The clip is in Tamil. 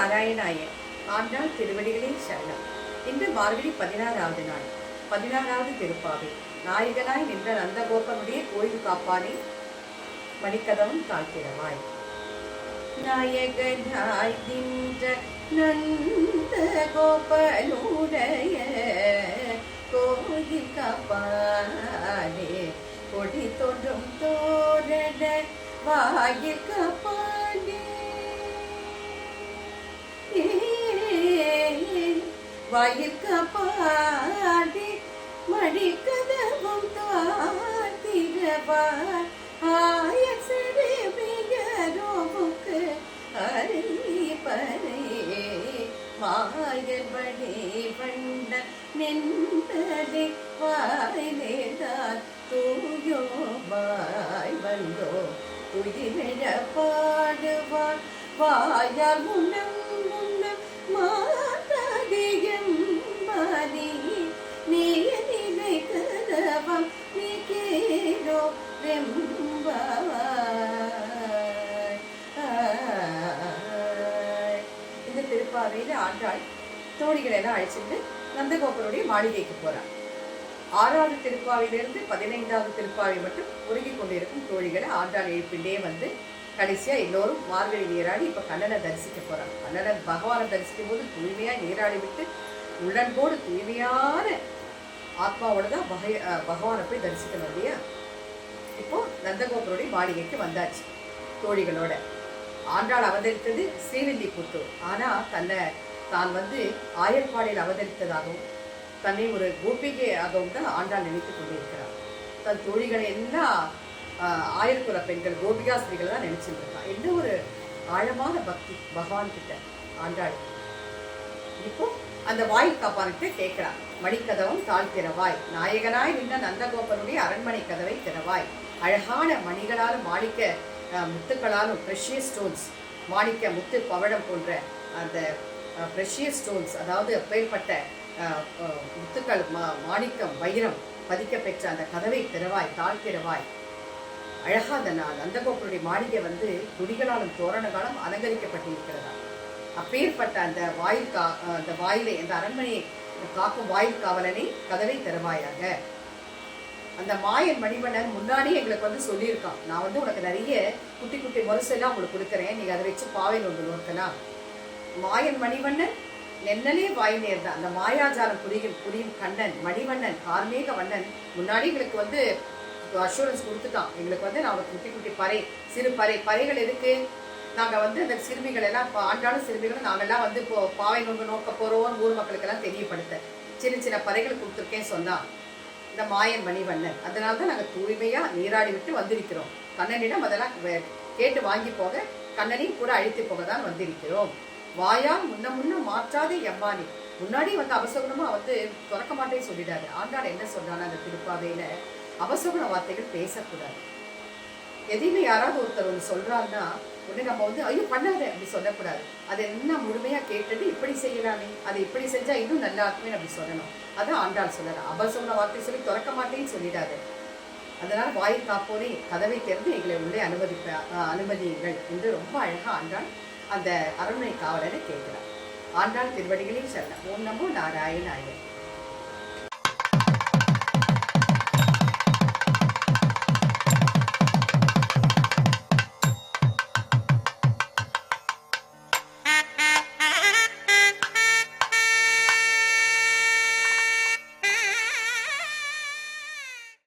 நாராயணாய. ஆண்டாள் திருவடிகளே சரணம். இன்று மார்கழி 16வது நாள், 16வது திருப்பாவை. நாயகனாய் நின்ற நந்தகோபனுடைய கோயில் காப்பானே, மணிக்கதவம் தாழ்த்திடவாய். நாயகனாய் நின்ற நந்தகோபனுடைய கோயில் காப்பானே, கொடி தோன்றும் தோரண வாயில் காப்பானே, வாயில் காப்பானே, மணிக்கதவம் தாழ்த்திடவாய். ஆயசரே மிகரோவுக்கு அறிபரே, மாயல்படி வண்ண நின்றதே வாய் நேர்ந்தால் தூயோ வாய் வந்தோ துயிலிட பாடுவார். வாயால் முன்னம் முன்னம் மாததியம் மணி நீ நிலை கதவம் நீ கேரோ இந்த திருப்பாவையில ஆண்டாள் தோழிகளை எல்லாம் அழைச்சிட்டு நந்தகோபருடைய மாளிகைக்கு போறார். 6வது திருப்பாவையிலிருந்து 15வது திருப்பாவை மட்டும் உருகி கொண்டிருக்கும் தோழிகளை ஆண்டாள் எழுப்பிண்டே வந்து கடைசியா எல்லோரும் மார்கழி நீராடி இப்ப கண்ணனை தரிசிக்க போறாங்க. கண்ணன் பகவானை தரிசிக்கும் போது தூய்மையா நீராடி விட்டு உள்ளன்போடு தூய்மையான ஆத்மாவோட தான் பகவானை போய் தரிசிக்கணும் இல்லையா. இப்போ நந்தகோபருடைய மாளிகைக்கு வந்தாச்சு தோழிகளோட. ஆண்டாள் அவதரித்தது ஸ்ரீவில்லிபுத்தூர். ஆனா தான் வந்து ஆயர்பாடியில் அவதரித்ததாகவும் தன்னை ஒரு கோபிகையாகவும் தான் ஆண்டாள் நினைத்துக் கொண்டிருக்கிறார். தன் தோழிகளை எல்லாம் ஆயிரக்குல பெண்கள் கோபிகாஸ்திரிகளை தான் நினைச்சிட்டு இருக்கான். என்ன ஒரு ஆழமான பக்தி பகவான் கிட்ட ஆண்டாள். இப்போ அந்த வாயில் காப்பான்கிட்ட கேட்கிறான், மணிக்கதவம் தாழ்த்திரவாய். நாயகனாய் நின்ற நந்தகோபனுடைய அரண்மனை கதவை திறவாய். அழகான மணிகளாலும் மாணிக்க முத்துக்களாலும் ப்ரெஷியஸ் ஸ்டோன்ஸ், மாணிக்க முத்து பவழம் போன்ற அந்த ப்ரெஷியஸ் ஸ்டோன்ஸ், அதாவது அப்பேற்பட்ட முத்துக்கள் மாணிக்கம் வைரம் பதிக்க பெற்ற அந்த கதவை திறவாய், தாழ்த்திரவாய். அழகா அந்த நந்தகோபனுடைய மாளிகை வந்து துடிகளாலும் தோரணங்களாலும் அலங்கரிக்கப்பட்டிருக்கிறதா. அப்பேற்பட்ட அந்த அந்த வாயிலை, அந்த அரண்மனையை காக்கும் வாயில் காவலனை கதவை திறவாயாக. அந்த மாயன் மணிவண்ணன் முன்னாடி எங்களுக்கு வந்து சொல்லியிருக்கான், நான் வந்து உனக்கு நிறைய குட்டி குட்டி முரசெல்லாம் உங்களுக்கு கொடுக்குறேன், நீங்க அதை வச்சு பாவையில் ஒன்று நோக்கலாம். மாயன் மணிவண்ணன் நென்னலே வாய் நேர்தான். அந்த மாயாஜாலம் புரியும் கண்ணன் மணிவண்ணன் கார்மேக வண்ணன் முன்னாடி எங்களுக்கு வந்து அஷூரன்ஸ் கொடுத்துட்டான். எங்களுக்கு வந்து நான் குட்டி குட்டி சிறு பறைகள் எதுக்கு, நாங்கள் வந்து அந்த சிறுமிகள் எல்லாம் ஆண்டாலும் சிறுமிகளும் நாங்கள்லாம் வந்து இப்போ பாவை நோக்க போகிறோம் ஊர் மக்களுக்கெல்லாம் தெரியப்படுத்த சின்ன சின்ன பறைகள் கொடுத்துருக்கேன்னு சொன்னான் இந்த மாயன் மணிவண்ணன். அதனால தான் நாங்கள் தூய்மையாக நீராடி விட்டு வந்திருக்கிறோம். கண்ணனிடம் அதெல்லாம் கேட்டு வாங்கி போக, கண்ணனையும் கூட அழித்து போக தான் வந்திருக்கிறோம். வாயால் முன்ன மாற்றாதே எம்மானி. முன்னாடி வந்து அபசகுணமாக வந்து திறக்க மாட்டேன்னு சொல்லிடாரு. ஆண்டாள் என்ன சொல்றான்னு அந்த திருப்பாவையில, அபசகுண வார்த்தைகள் பேசக்கூடாது. எதையுமே யாராவது ஒருத்தர் ஒன்று சொல்றாருன்னா உடனே நம்ம வந்து ஐயோ பண்ணாத அப்படி சொல்லக்கூடாது. அதை என்ன முழுமையா கேட்டுட்டு இப்படி செய்யலாமே, அதை இப்படி செஞ்சா இன்னும் நல்லா இருக்குமே அப்படி சொல்லணும். அதான் ஆண்டாள் சொல்றாரு. அபசகுண வார்த்தை சொல்லி திறக்க மாட்டேன்னு சொல்லிடாது. அதனால வாயில் காப்போனே கதவை திறந்து எங்களை உள்ளே அனுமதியுங்கள் என்று ரொம்ப அழகா ஆண்டாள் அந்த அரண்மனை காவலனை கேட்கிறார். ஆண்டாள் திருவடிகளில் சரணம். ஓம் நமோ நாராயணாய.